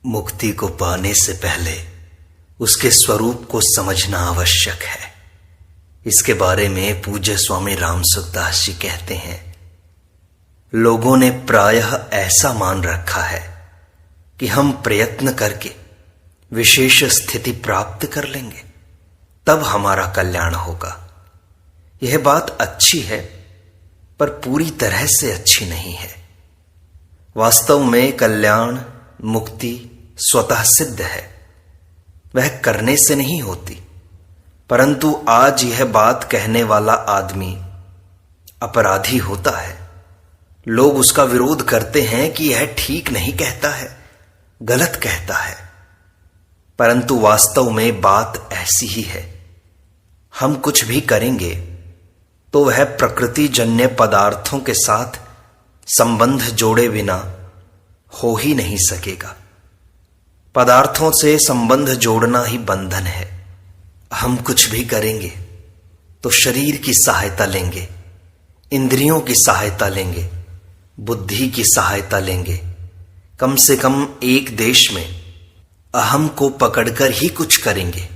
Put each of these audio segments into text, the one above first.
मुक्ति को पाने से पहले उसके स्वरूप को समझना आवश्यक है। इसके बारे में पूज्य स्वामी रामसुखदास जी कहते हैं, लोगों ने प्रायः ऐसा मान रखा है कि हम प्रयत्न करके विशेष स्थिति प्राप्त कर लेंगे तब हमारा कल्याण होगा। यह बात अच्छी है पर पूरी तरह से अच्छी नहीं है। वास्तव में कल्याण मुक्ति स्वतः सिद्ध है, वह करने से नहीं होती। परंतु आज यह बात कहने वाला आदमी अपराधी होता है। लोग उसका विरोध करते हैं कि यह ठीक नहीं कहता है, गलत कहता है। परंतु वास्तव में बात ऐसी ही है। हम कुछ भी करेंगे तो वह प्रकृति जन्य पदार्थों के साथ संबंध जोड़े बिना हो ही नहीं सकेगा। पदार्थों से संबंध जोड़ना ही बंधन है। हम कुछ भी करेंगे तो शरीर की सहायता लेंगे, इंद्रियों की सहायता लेंगे, बुद्धि की सहायता लेंगे। कम से कम एक देश में अहम को पकड़कर ही कुछ करेंगे।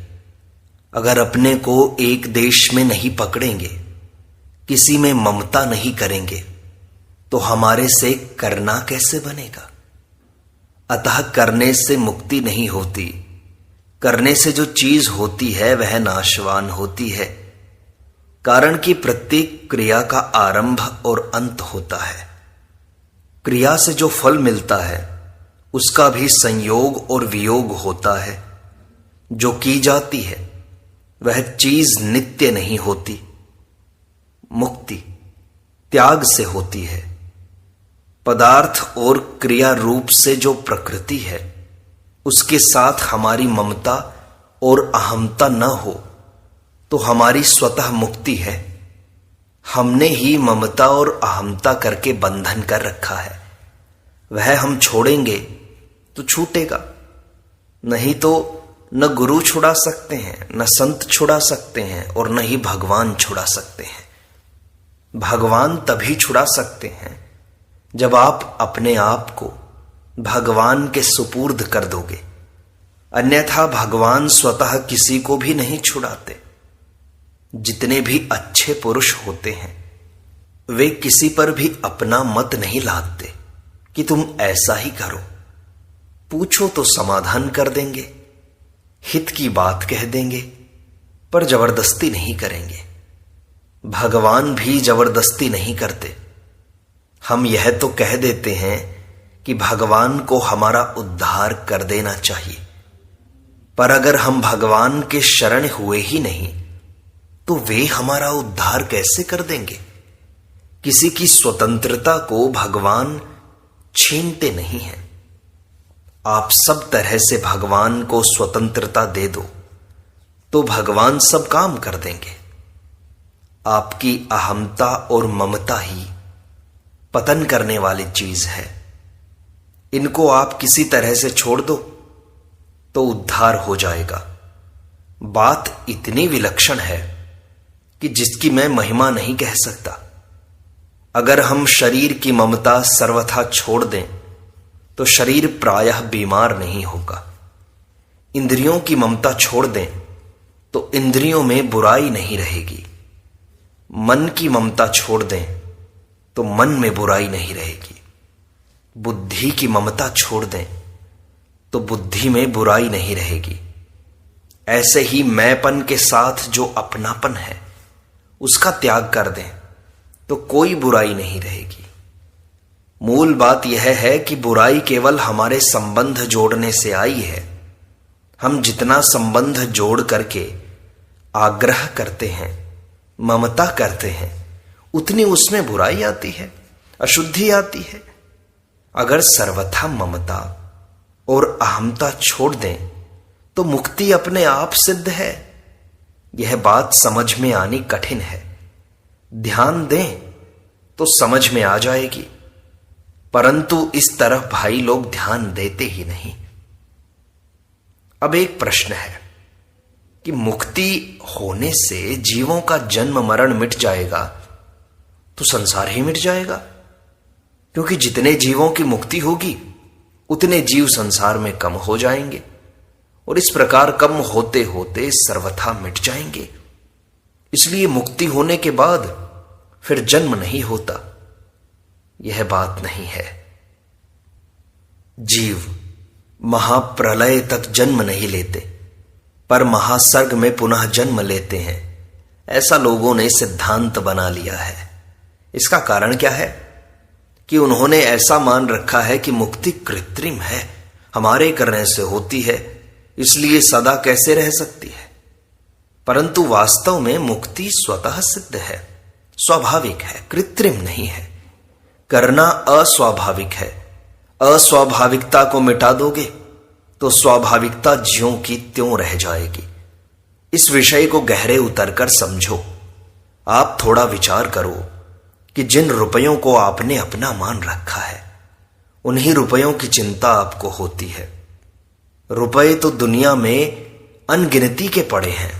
अगर अपने को एक देश में नहीं पकड़ेंगे, किसी में ममता नहीं करेंगे, तो हमारे से करना कैसे बनेगा? अतः करने से मुक्ति नहीं होती। करने से जो चीज होती है वह नाशवान होती है। कारण कि प्रत्येक क्रिया का आरंभ और अंत होता है। क्रिया से जो फल मिलता है उसका भी संयोग और वियोग होता है। जो की जाती है वह चीज नित्य नहीं होती। मुक्ति त्याग से होती है। पदार्थ और क्रिया रूप से जो प्रकृति है उसके साथ हमारी ममता और अहमता न हो तो हमारी स्वतः मुक्ति है। हमने ही ममता और अहमता करके बंधन कर रखा है। वह हम छोड़ेंगे तो छूटेगा, नहीं तो न गुरु छुड़ा सकते हैं, न संत छुड़ा सकते हैं और न ही भगवान छुड़ा सकते हैं। भगवान तभी छुड़ा सकते हैं जब आप अपने आप को भगवान के सुपुर्द कर दोगे। अन्यथा भगवान स्वतः किसी को भी नहीं छुड़ाते। जितने भी अच्छे पुरुष होते हैं वे किसी पर भी अपना मत नहीं लादते कि तुम ऐसा ही करो। पूछो तो समाधान कर देंगे, हित की बात कह देंगे, पर जबरदस्ती नहीं करेंगे। भगवान भी जबरदस्ती नहीं करते। हम यह तो कह देते हैं कि भगवान को हमारा उद्धार कर देना चाहिए, पर अगर हम भगवान के शरण हुए ही नहीं तो वे हमारा उद्धार कैसे कर देंगे? किसी की स्वतंत्रता को भगवान छीनते नहीं हैं। आप सब तरह से भगवान को स्वतंत्रता दे दो तो भगवान सब काम कर देंगे। आपकी अहमता और ममता ही पतन करने वाली चीज है। इनको आप किसी तरह से छोड़ दो तो उद्धार हो जाएगा। बात इतनी विलक्षण है कि जिसकी मैं महिमा नहीं कह सकता। अगर हम शरीर की ममता सर्वथा छोड़ दें तो शरीर प्रायः बीमार नहीं होगा। इंद्रियों की ममता छोड़ दें तो इंद्रियों में बुराई नहीं रहेगी। मन की ममता छोड़ दें तो मन में बुराई नहीं रहेगी। बुद्धि की ममता छोड़ दें तो बुद्धि में बुराई नहीं रहेगी। ऐसे ही मैंपन के साथ जो अपनापन है उसका त्याग कर दें तो कोई बुराई नहीं रहेगी। मूल बात यह है कि बुराई केवल हमारे संबंध जोड़ने से आई है। हम जितना संबंध जोड़ करके आग्रह करते हैं, ममता करते हैं, उतनी उसमें बुराई आती है, अशुद्धि आती है। अगर सर्वथा ममता और अहमता छोड़ दें तो मुक्ति अपने आप सिद्ध है। यह बात समझ में आनी कठिन है। ध्यान दें तो समझ में आ जाएगी, परंतु इस तरफ भाई लोग ध्यान देते ही नहीं। अब एक प्रश्न है कि मुक्ति होने से जीवों का जन्म मरण मिट जाएगा तो संसार ही मिट जाएगा, क्योंकि जितने जीवों की मुक्ति होगी उतने जीव संसार में कम हो जाएंगे और इस प्रकार कम होते होते सर्वथा मिट जाएंगे। इसलिए मुक्ति होने के बाद फिर जन्म नहीं होता, यह बात नहीं है। जीव महाप्रलय तक जन्म नहीं लेते, पर महासर्ग में पुनः जन्म लेते हैं, ऐसा लोगों ने सिद्धांत बना लिया है। इसका कारण क्या है कि उन्होंने ऐसा मान रखा है कि मुक्ति कृत्रिम है, हमारे करने से होती है, इसलिए सदा कैसे रह सकती है। परंतु वास्तव में मुक्ति स्वतः सिद्ध है, स्वाभाविक है, कृत्रिम नहीं है। करना अस्वाभाविक है। अस्वाभाविकता को मिटा दोगे तो स्वाभाविकता ज्यों की त्यों रह जाएगी। इस विषय को गहरे उतरकर समझो। आप थोड़ा विचार करो कि जिन रुपयों को आपने अपना मान रखा है, उन्हीं रुपयों की चिंता आपको होती है। रुपए तो दुनिया में अनगिनती के पड़े हैं,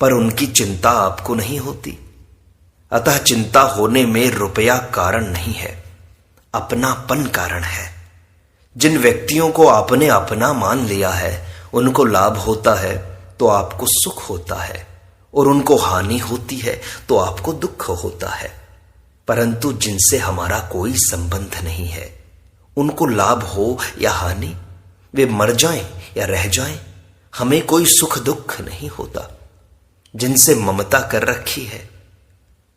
पर उनकी चिंता आपको नहीं होती। अतः चिंता होने में रुपया कारण नहीं है, अपनापन कारण है। जिन व्यक्तियों को आपने अपना मान लिया है, उनको लाभ होता है तो आपको सुख होता है, और उनको हानि होती है तो आपको दुख होता है। परंतु जिनसे हमारा कोई संबंध नहीं है, उनको लाभ हो या हानि, वे मर जाएं या रह जाएं, हमें कोई सुख दुख नहीं होता। जिनसे ममता कर रखी है,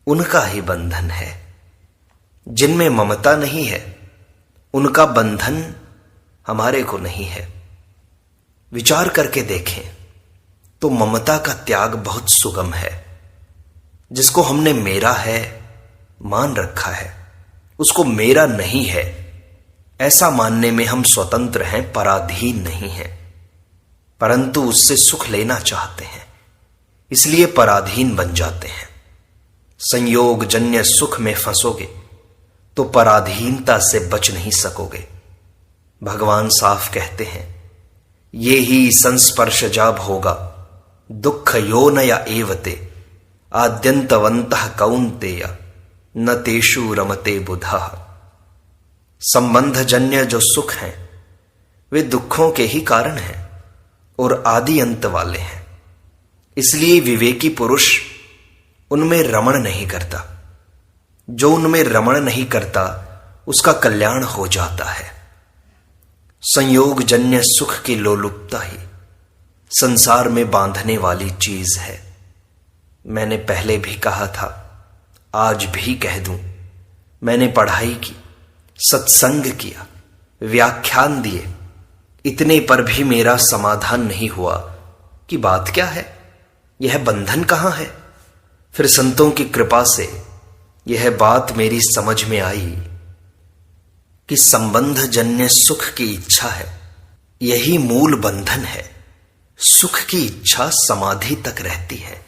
उनका ही बंधन है। जिनमें ममता नहीं है, उनका बंधन हमारे को नहीं है। विचार करके देखें तो ममता का त्याग बहुत सुगम है। जिसको हमने मेरा है मान रखा है, उसको मेरा नहीं है ऐसा मानने में हम स्वतंत्र हैं, पराधीन नहीं हैं। परंतु उससे सुख लेना चाहते हैं, इसलिए पराधीन बन जाते हैं। संयोग जन्य सुख में फंसोगे तो पराधीनता से बच नहीं सकोगे। भगवान साफ कहते हैं, ये ही संस्पर्श जा भोगा दुख योनया एवते आद्यंतवंतः कौन्तेय न तेषु रमते बुधा। संबंध जन्य जो सुख हैं वे दुखों के ही कारण हैं और आदि अंत वाले हैं। इसलिए विवेकी पुरुष उनमें रमण नहीं करता। जो उनमें रमण नहीं करता उसका कल्याण हो जाता है। संयोग जन्य सुख की लोलुपता ही संसार में बांधने वाली चीज है। मैंने पहले भी कहा था, आज भी कह दूं, मैंने पढ़ाई की, सत्संग किया, व्याख्यान दिए, इतने पर भी मेरा समाधान नहीं हुआ कि बात क्या है, यह बंधन कहां है। फिर संतों की कृपा से यह बात मेरी समझ में आई कि संबंध जन्य सुख की इच्छा है, यही मूल बंधन है। सुख की इच्छा समाधि तक रहती है,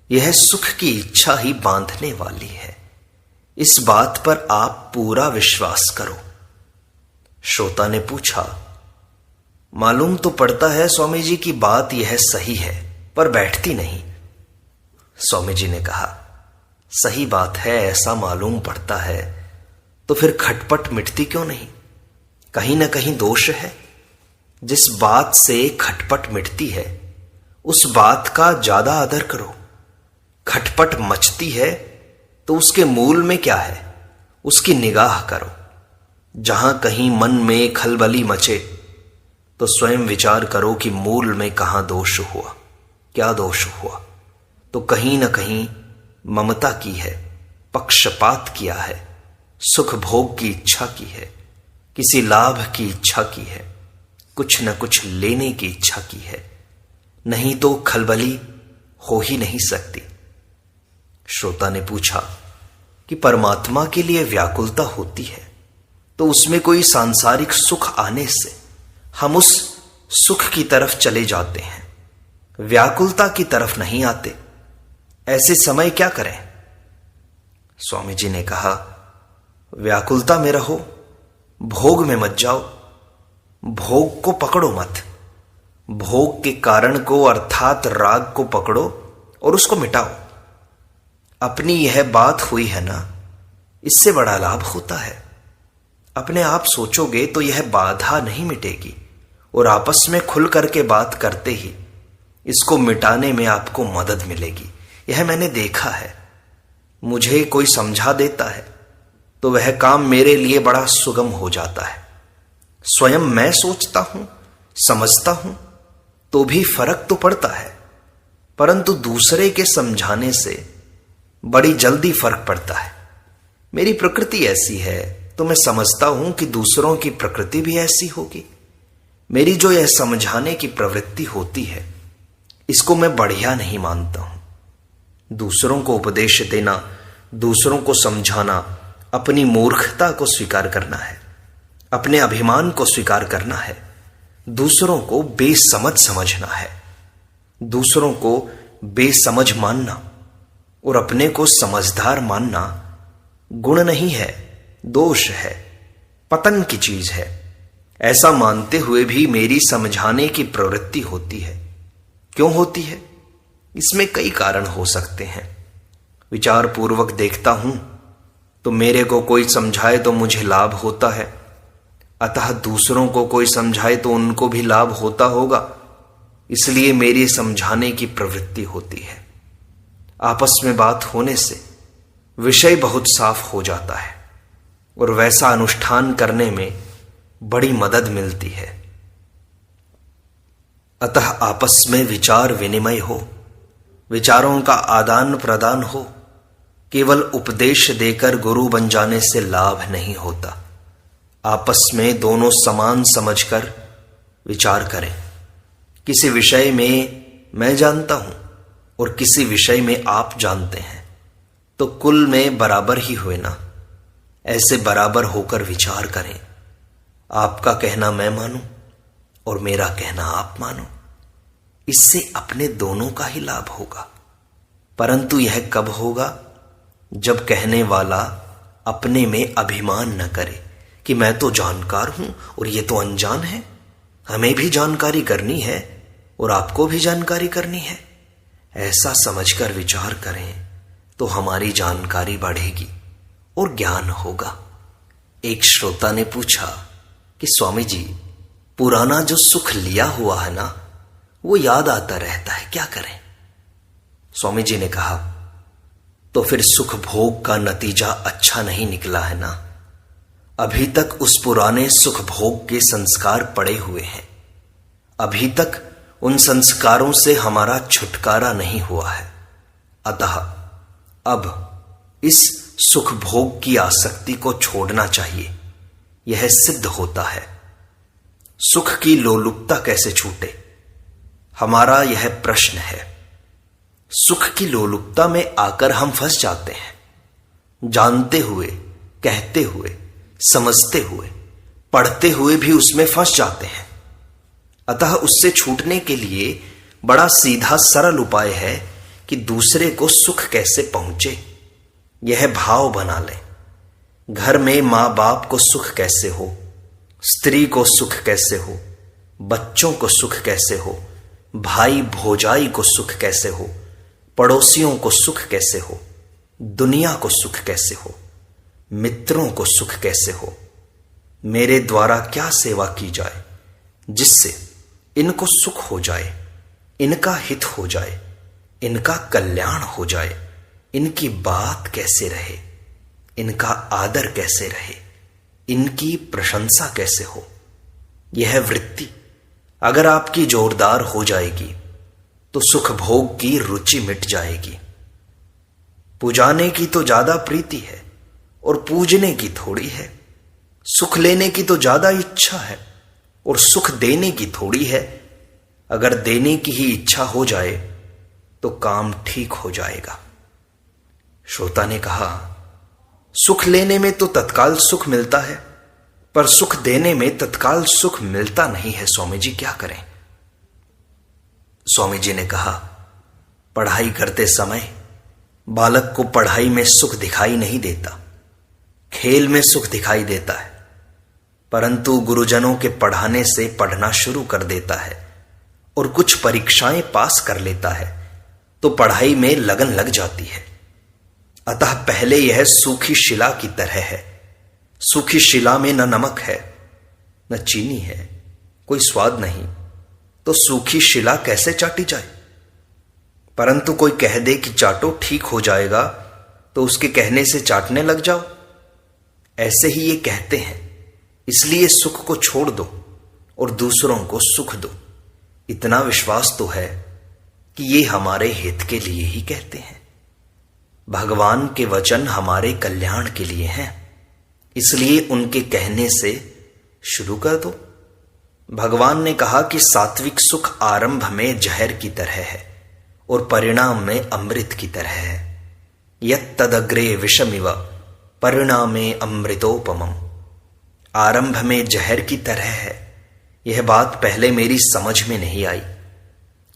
यह सुख की इच्छा ही बांधने वाली है। इस बात पर आप पूरा विश्वास करो। श्रोता ने पूछा, मालूम तो पड़ता है स्वामी जी की बात यह सही है, पर बैठती नहीं। स्वामी जी ने कहा, सही बात है, ऐसा मालूम पड़ता है, तो फिर खटपट मिटती क्यों नहीं? कहीं ना कहीं दोष है। जिस बात से खटपट मिटती है उस बात का ज्यादा आदर करो। खटपट मचती है तो उसके मूल में क्या है उसकी निगाह करो। जहां कहीं मन में खलबली मचे तो स्वयं विचार करो कि मूल में कहां दोष हुआ, क्या दोष हुआ। तो कहीं ना कहीं ममता की है, पक्षपात किया है, सुख भोग की इच्छा की है, किसी लाभ की इच्छा की है, कुछ न कुछ लेने की इच्छा की है, नहीं तो खलबली हो ही नहीं सकती। श्रोता ने पूछा कि परमात्मा के लिए व्याकुलता होती है तो उसमें कोई सांसारिक सुख आने से हम उस सुख की तरफ चले जाते हैं, व्याकुलता की तरफ नहीं आते। ऐसे समय क्या करें? स्वामी जी ने कहा, व्याकुलता में रहो, भोग में मत जाओ, भोग को पकड़ो मत। भोग के कारण को अर्थात राग को पकड़ो और उसको मिटाओ। अपनी यह बात हुई है ना, इससे बड़ा लाभ होता है। अपने आप सोचोगे तो यह बाधा नहीं मिटेगी, और आपस में खुल करके बात करते ही इसको मिटाने में आपको मदद मिलेगी। यह मैंने देखा है। मुझे कोई समझा देता है तो वह काम मेरे लिए बड़ा सुगम हो जाता है। स्वयं मैं सोचता हूं, समझता हूं तो भी फर्क तो पड़ता है, परंतु दूसरे के समझाने से बड़ी जल्दी फर्क पड़ता है। मेरी प्रकृति ऐसी है तो मैं समझता हूं कि दूसरों की प्रकृति भी ऐसी होगी। मेरी जो यह समझाने की प्रवृत्ति होती है, इसको मैं बढ़िया नहीं मानता हूं। दूसरों को उपदेश देना, दूसरों को समझाना अपनी मूर्खता को स्वीकार करना है, अपने अभिमान को स्वीकार करना है, दूसरों को बेसमझ समझना है, दूसरों को बेसमझ मानना और अपने को समझदार मानना गुण नहीं है, दोष है, पतन की चीज है। ऐसा मानते हुए भी मेरी समझाने की प्रवृत्ति होती है। क्यों होती है? इसमें कई कारण हो सकते हैं। विचार पूर्वक देखता हूं तो मेरे को कोई समझाए तो मुझे लाभ होता है, अतः दूसरों को कोई समझाए तो उनको भी लाभ होता होगा, इसलिए मेरी समझाने की प्रवृत्ति होती है। आपस में बात होने से विषय बहुत साफ हो जाता है और वैसा अनुष्ठान करने में बड़ी मदद मिलती है। अतः आपस में विचार विनिमय हो, विचारों का आदान प्रदान हो। केवल उपदेश देकर गुरु बन जाने से लाभ नहीं होता। आपस में दोनों समान समझकर विचार करें। किसी विषय में मैं जानता हूं और किसी विषय में आप जानते हैं, तो कुल में बराबर ही हुए ना। ऐसे बराबर होकर विचार करें। आपका कहना मैं मानूं और मेरा कहना आप मानो। इससे अपने दोनों का ही लाभ होगा। परंतु यह कब होगा? जब कहने वाला अपने में अभिमान न करे कि मैं तो जानकार हूं और ये तो अनजान है। हमें भी जानकारी करनी है और आपको भी जानकारी करनी है। ऐसा समझकर विचार करें तो हमारी जानकारी बढ़ेगी और ज्ञान होगा। एक श्रोता ने पूछा कि स्वामी जी, पुराना जो सुख लिया हुआ है ना, वो याद आता रहता है, क्या करें? स्वामी जी ने कहा, तो फिर सुख भोग का नतीजा अच्छा नहीं निकला है ना। अभी तक उस पुराने सुख भोग के संस्कार पड़े हुए हैं। अभी तक उन संस्कारों से हमारा छुटकारा नहीं हुआ है। अतः अब इस सुख भोग की आसक्ति को छोड़ना चाहिए। यह सिद्ध होता है। सुख की लोलुपता कैसे छूटे, हमारा यह प्रश्न है। सुख की लोलुपता में आकर हम फंस जाते हैं। जानते हुए, कहते हुए, समझते हुए, पढ़ते हुए भी उसमें फंस जाते हैं। अतः उससे छूटने के लिए बड़ा सीधा सरल उपाय है कि दूसरे को सुख कैसे पहुंचे, यह भाव बना लें। घर में मां बाप को सुख कैसे हो, स्त्री को सुख कैसे हो, बच्चों को सुख कैसे हो, भाई भौजाई को सुख कैसे हो, पड़ोसियों को सुख कैसे हो, दुनिया को सुख कैसे हो, मित्रों को सुख कैसे हो। मेरे द्वारा क्या सेवा की जाए जिससे इनको सुख हो जाए, इनका हित हो जाए, इनका कल्याण हो जाए। इनकी बात कैसे रहे, इनका आदर कैसे रहे, इनकी प्रशंसा कैसे हो। यह वृत्ति अगर आपकी जोरदार हो जाएगी तो सुख भोग की रुचि मिट जाएगी। पुजाने की तो ज्यादा प्रीति है और पूजने की थोड़ी है। सुख लेने की तो ज्यादा इच्छा है और सुख देने की थोड़ी है। अगर देने की ही इच्छा हो जाए तो काम ठीक हो जाएगा। श्रोता ने कहा, सुख लेने में तो तत्काल सुख मिलता है, पर सुख देने में तत्काल सुख मिलता नहीं है। स्वामी जी क्या करें? स्वामी जी ने कहा, पढ़ाई करते समय बालक को पढ़ाई में सुख दिखाई नहीं देता, खेल में सुख दिखाई देता है। परंतु गुरुजनों के पढ़ाने से पढ़ना शुरू कर देता है और कुछ परीक्षाएं पास कर लेता है तो पढ़ाई में लगन लग जाती है। अतः पहले यह सूखी शिला की तरह है। सूखी शिला में न नमक है न चीनी है, कोई स्वाद नहीं, तो सूखी शिला कैसे चाटी जाए? परंतु कोई कह दे कि चाटो ठीक हो जाएगा, तो उसके कहने से चाटने लग जाओ। ऐसे ही ये कहते हैं, इसलिए सुख को छोड़ दो और दूसरों को सुख दो। इतना विश्वास तो है कि ये हमारे हित के लिए ही कहते हैं। भगवान के वचन हमारे कल्याण के लिए हैं, इसलिए उनके कहने से शुरू कर दो। भगवान ने कहा कि सात्विक सुख आरंभ में जहर की तरह है और परिणाम में अमृत की तरह है। यत् तदग्रे विषमिव परिणामे अमृतोपमम्। आरंभ में जहर की तरह है, यह बात पहले मेरी समझ में नहीं आई।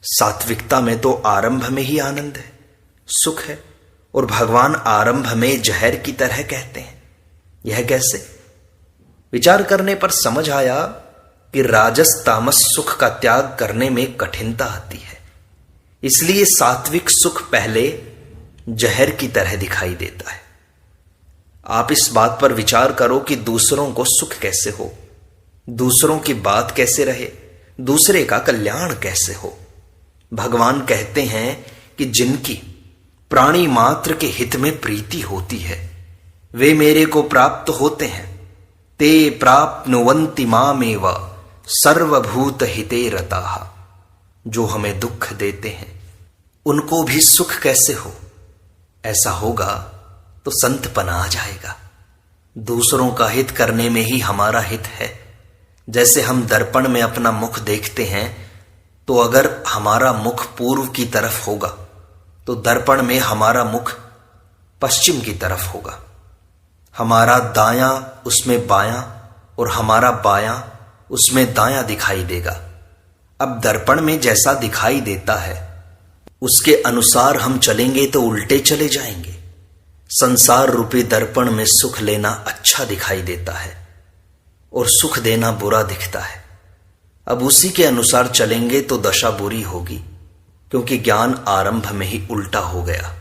सात्विकता में तो आरंभ में ही आनंद है, सुख है, और भगवान आरंभ में जहर की तरह कहते हैं। यह कैसे? विचार करने पर समझ आया कि राजस तामस सुख का त्याग करने में कठिनता आती है, इसलिए सात्विक सुख पहले जहर की तरह दिखाई देता है। आप इस बात पर विचार करो कि दूसरों को सुख कैसे हो, दूसरों की बात कैसे रहे, दूसरे का कल्याण कैसे हो। भगवान कहते हैं कि जिनकी प्राणी मात्र के हित में प्रीति होती है वे मेरे को प्राप्त होते हैं। ते प्राप्नुवन्ति मामेव सर्वभूत हिते रताः। जो हमें दुख देते हैं उनको भी सुख कैसे हो? ऐसा होगा तो संतपना आ जाएगा। दूसरों का हित करने में ही हमारा हित है। जैसे हम दर्पण में अपना मुख देखते हैं, तो अगर हमारा मुख पूर्व की तरफ होगा तो दर्पण में हमारा मुख पश्चिम की तरफ होगा। हमारा दायां उसमें बायां और हमारा बायां उसमें दायां दिखाई देगा। अब दर्पण में जैसा दिखाई देता है उसके अनुसार हम चलेंगे तो उल्टे चले जाएंगे। संसार रूपी दर्पण में सुख लेना अच्छा दिखाई देता है और सुख देना बुरा दिखता है। अब उसी के अनुसार चलेंगे तो दशा बुरी होगी, क्योंकि ज्ञान आरंभ में ही उल्टा हो गया।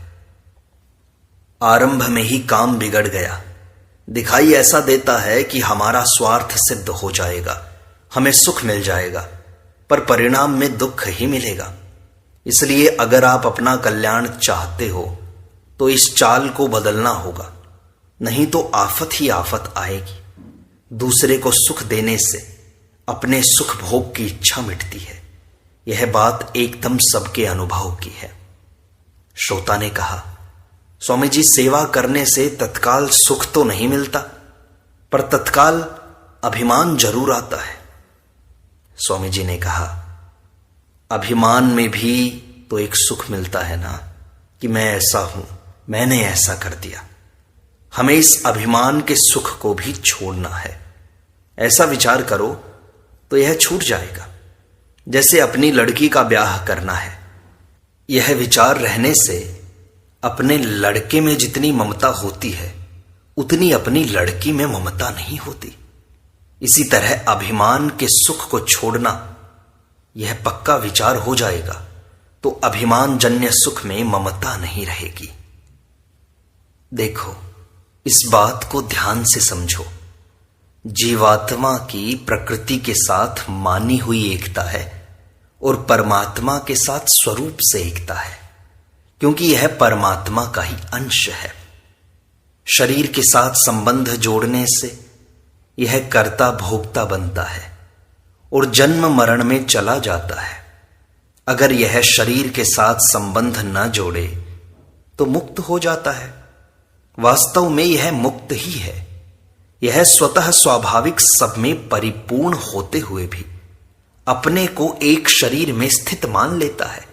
आरंभ में ही काम बिगड़ गया। दिखाई ऐसा देता है कि हमारा स्वार्थ सिद्ध हो जाएगा, हमें सुख मिल जाएगा, पर परिणाम में दुख ही मिलेगा। इसलिए अगर आप अपना कल्याण चाहते हो तो इस चाल को बदलना होगा, नहीं तो आफत ही आफत आएगी। दूसरे को सुख देने से अपने सुख भोग की इच्छा मिटती है। यह बात एकदम सबके अनुभव की है। श्रोता ने कहा, स्वामी जी, सेवा करने से तत्काल सुख तो नहीं मिलता, पर तत्काल अभिमान जरूर आता है। स्वामी जी ने कहा, अभिमान में भी तो एक सुख मिलता है ना, कि मैं ऐसा हूं, मैंने ऐसा कर दिया। हमें इस अभिमान के सुख को भी छोड़ना है। ऐसा विचार करो तो यह छूट जाएगा। जैसे अपनी लड़की का ब्याह करना है, यह विचार रहने से अपने लड़के में जितनी ममता होती है उतनी अपनी लड़की में ममता नहीं होती। इसी तरह अभिमान के सुख को छोड़ना यह पक्का विचार हो जाएगा तो अभिमान जन्य सुख में ममता नहीं रहेगी। देखो, इस बात को ध्यान से समझो। जीवात्मा की प्रकृति के साथ मानी हुई एकता है और परमात्मा के साथ स्वरूप से एकता है, क्योंकि यह परमात्मा का ही अंश है। शरीर के साथ संबंध जोड़ने से यह कर्ता भोक्ता बनता है और जन्म मरण में चला जाता है। अगर यह शरीर के साथ संबंध न जोड़े तो मुक्त हो जाता है। वास्तव में यह मुक्त ही है। यह स्वतः स्वाभाविक सब में परिपूर्ण होते हुए भी अपने को एक शरीर में स्थित मान लेता है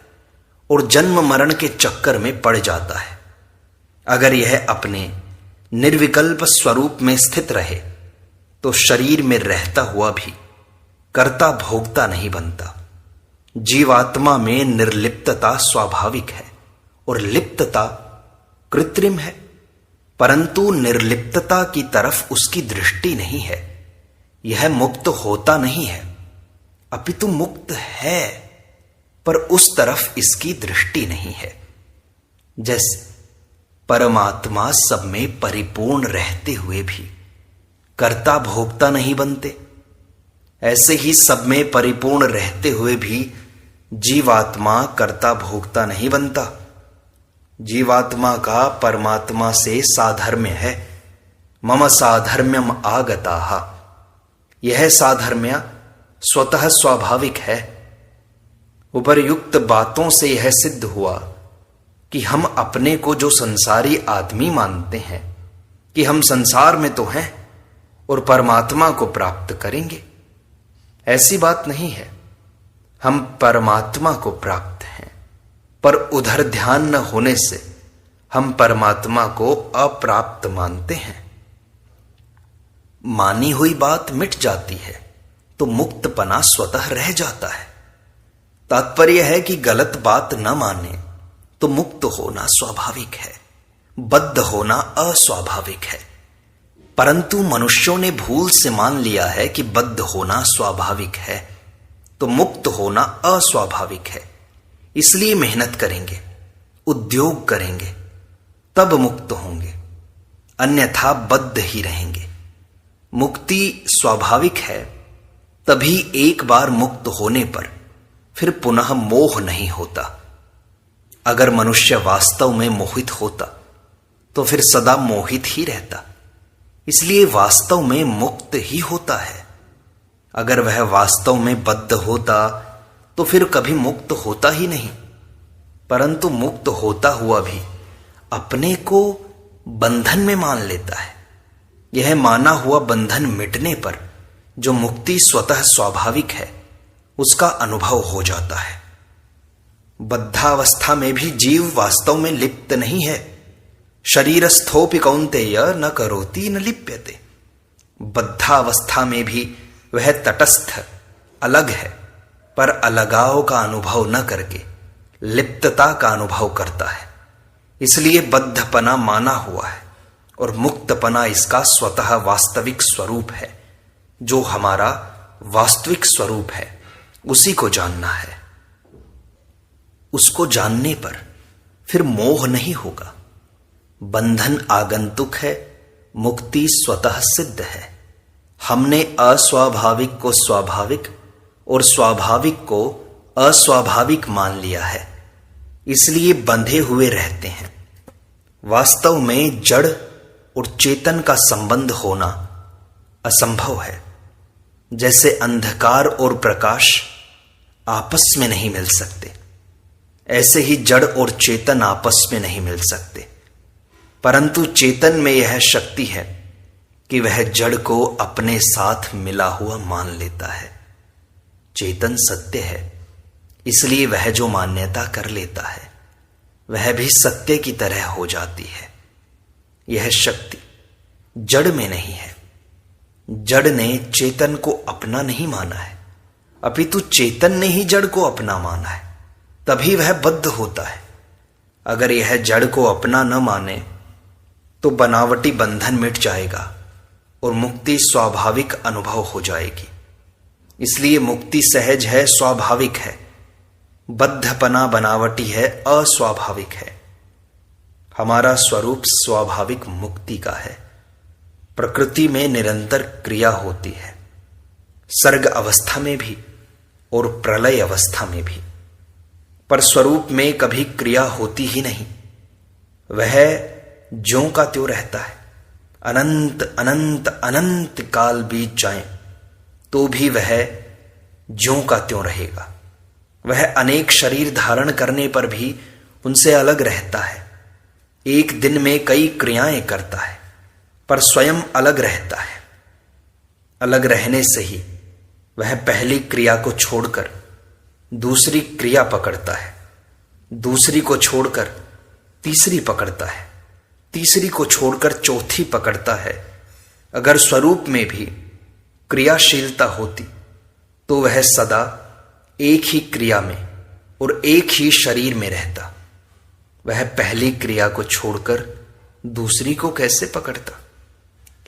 और जन्म मरण के चक्कर में पड़ जाता है। अगर यह अपने निर्विकल्प स्वरूप में स्थित रहे तो शरीर में रहता हुआ भी कर्ता भोक्ता नहीं बनता। जीवात्मा में निर्लिप्तता स्वाभाविक है और लिप्तता कृत्रिम है, परंतु निर्लिप्तता की तरफ उसकी दृष्टि नहीं है। यह मुक्त होता नहीं है, अपितु मुक्त है, पर उस तरफ इसकी दृष्टि नहीं है। जैसे परमात्मा सब में परिपूर्ण रहते हुए भी कर्ता भोक्ता नहीं बनते, ऐसे ही सब में परिपूर्ण रहते हुए भी जीवात्मा कर्ता भोक्ता नहीं बनता। जीवात्मा का परमात्मा से साधर्म्य है। मम साधर्म्यम आगताः, यह साधर्म्य स्वतः स्वाभाविक है। उपर्युक्त बातों से यह सिद्ध हुआ कि हम अपने को जो संसारी आदमी मानते हैं कि हम संसार में तो हैं और परमात्मा को प्राप्त करेंगे, ऐसी बात नहीं है। हम परमात्मा को प्राप्त हैं, पर उधर ध्यान न होने से हम परमात्मा को अप्राप्त मानते हैं। मानी हुई बात मिट जाती है तो मुक्तपना स्वतः रह जाता है। तात्पर्य है कि गलत बात न माने तो मुक्त होना स्वाभाविक है, बद्ध होना अस्वाभाविक है। परंतु मनुष्यों ने भूल से मान लिया है कि बद्ध होना स्वाभाविक है तो मुक्त होना अस्वाभाविक है। इसलिए मेहनत करेंगे, उद्योग करेंगे, तब मुक्त होंगे, अन्यथा बद्ध ही रहेंगे। मुक्ति स्वाभाविक है, तभी एक बार मुक्त होने पर फिर पुनः मोह नहीं होता। अगर मनुष्य वास्तव में मोहित होता तो फिर सदा मोहित ही रहता। इसलिए वास्तव में मुक्त ही होता है। अगर वह वास्तव में बद्ध होता तो फिर कभी मुक्त होता ही नहीं। परंतु मुक्त होता हुआ भी अपने को बंधन में मान लेता है। यह माना हुआ बंधन मिटने पर जो मुक्ति स्वतः स्वाभाविक है उसका अनुभव हो जाता है। बद्धावस्था में भी जीव वास्तव में लिप्त नहीं है। शरीरस्थोपि कौन्तेय न करोति न लिप्यते। बद्धावस्था में भी वह तटस्थ अलग है, पर अलगाव का अनुभव न करके लिप्तता का अनुभव करता है। इसलिए बद्धपना माना हुआ है और मुक्तपना इसका स्वतः वास्तविक स्वरूप है। जो हमारा वास्तविक स्वरूप है उसी को जानना है। उसको जानने पर फिर मोह नहीं होगा। बंधन आगंतुक है, मुक्ति स्वतः सिद्ध है। हमने अस्वाभाविक को स्वाभाविक और स्वाभाविक को अस्वाभाविक मान लिया है, इसलिए बंधे हुए रहते हैं। वास्तव में जड़ और चेतन का संबंध होना असंभव है। जैसे अंधकार और प्रकाश आपस में नहीं मिल सकते, ऐसे ही जड़ और चेतन आपस में नहीं मिल सकते। परंतु चेतन में यह शक्ति है कि वह जड़ को अपने साथ मिला हुआ मान लेता है। चेतन सत्य है, इसलिए वह जो मान्यता कर लेता है वह भी सत्य की तरह हो जाती है। यह शक्ति जड़ में नहीं है। जड़ ने चेतन को अपना नहीं माना है, अपितु चेतन ने ही जड़ को अपना माना है, तभी वह बद्ध होता है। अगर यह जड़ को अपना न माने तो बनावटी बंधन मिट जाएगा और मुक्ति स्वाभाविक अनुभव हो जाएगी। इसलिए मुक्ति सहज है, स्वाभाविक है। बद्धपना बनावटी है, अस्वाभाविक है। हमारा स्वरूप स्वाभाविक मुक्ति का है। प्रकृति में निरंतर क्रिया होती है, सर्ग अवस्था में भी और प्रलय अवस्था में भी, पर स्वरूप में कभी क्रिया होती ही नहीं। वह ज्यों का त्यों रहता है। अनंत अनंत अनंत काल बीत जाए तो भी वह ज्यों का त्यों रहेगा। वह अनेक शरीर धारण करने पर भी उनसे अलग रहता है। एक दिन में कई क्रियाएं करता है, पर स्वयं अलग रहता है। अलग रहने से ही वह पहली क्रिया को छोड़कर दूसरी क्रिया पकड़ता है, दूसरी को छोड़कर तीसरी पकड़ता है, तीसरी को छोड़कर चौथी पकड़ता है। अगर स्वरूप में भी क्रियाशीलता होती तो वह सदा एक ही क्रिया में और एक ही शरीर में रहता। वह पहली क्रिया को छोड़कर दूसरी को कैसे पकड़ता?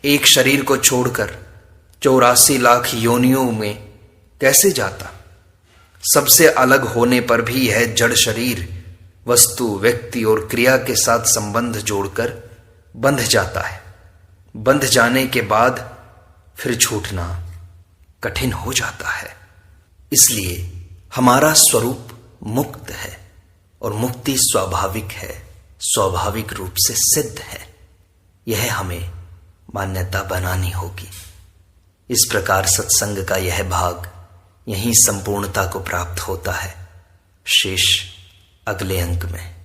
एक शरीर को छोड़कर 84 लाख योनियों में कैसे जाता? सबसे अलग होने पर भी यह जड़ शरीर वस्तु, व्यक्ति और क्रिया के साथ संबंध जोड़कर बंध जाता है। बंध जाने के बाद फिर छूटना कठिन हो जाता है। इसलिए हमारा स्वरूप मुक्त है और मुक्ति स्वाभाविक है, स्वाभाविक रूप से सिद्ध है। यह हमें मान्यता बनानी होगी। इस प्रकार सत्संग का यह भाग यहीं संपूर्णता को प्राप्त होता है। शेष अगले अंक में।